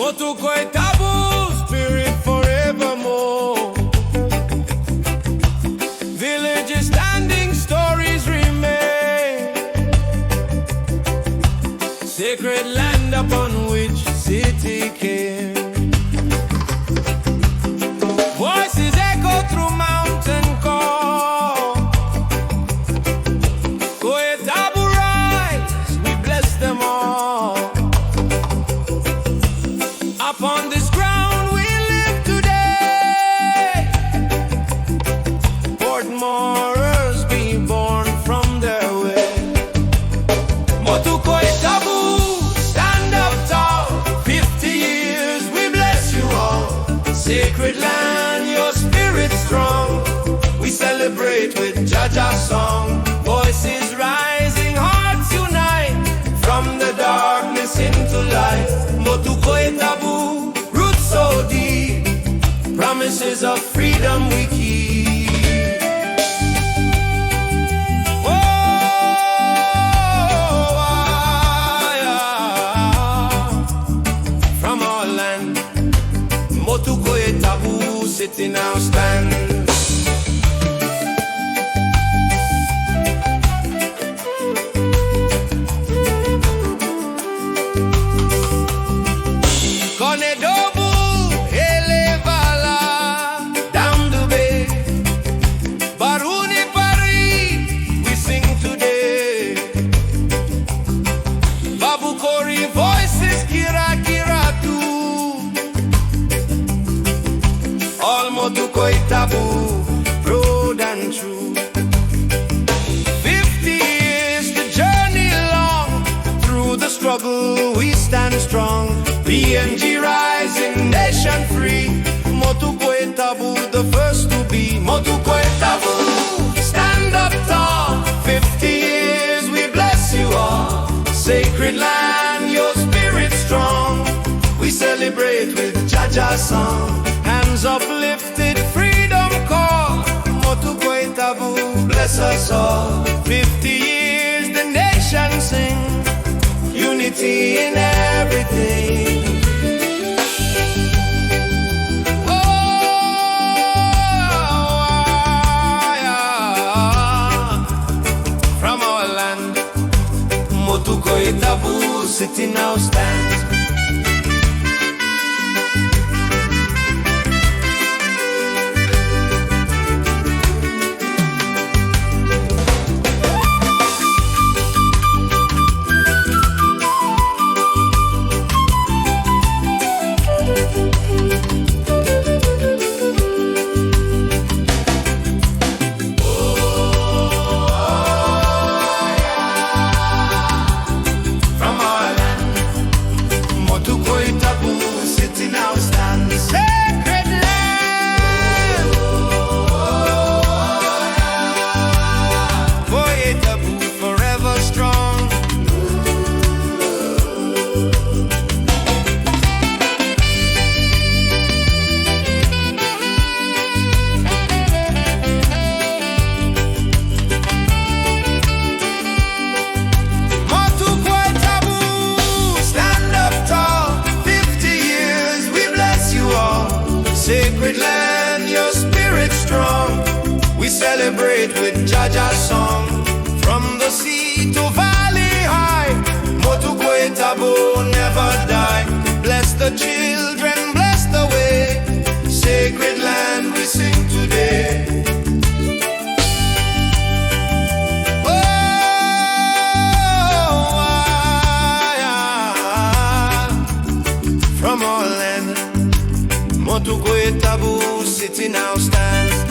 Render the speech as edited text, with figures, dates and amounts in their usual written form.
MOTU KOITABU, spirit forevermore. Villages standing, stories remain. Sacred land upon which city came. Voices echo through mountain call. Koitabu rise, we bless them all. Upon this ground we live today. Portmorers be born from their way. MOTU KOITABU, stand up tall. 50 years we bless you all. Sacred land, your spirit strong. We celebrate with Jaja song. Voices rising, hearts unite. From the darkness into light. MOTU KOITABU, roots so deep. Promises of freedom we keep. From our land, MOTU KOITABU, city now stands. Konedobu, Elevala, down the bay. Baruni Pari, we sing today. Babu Kori voices, Kira Kira too. All MOTU KOITABU, broad and true. 50 years, the journey long. Through the struggle, we stand strong. PNG rising, nation free. MOTU KOITABU, the first to be. MOTU KOITABU, stand up tall. 50 years, we bless you all. Sacred land, your spirit strong. We celebrate with Jaja song. Hands uplifted, freedom call. MOTU KOITABU, bless us all. 50 years, the nation sing. Unity in everything. From our land, MOTU KOITABU, city now stands. Sacred land, your spirit strong. We celebrate with Jaja song. From the sea to valley high, MOTU KOITABU never die. Bless the children, bless the way. Sacred land, we sing today. From our land, MOTU KOITABU, city now stands.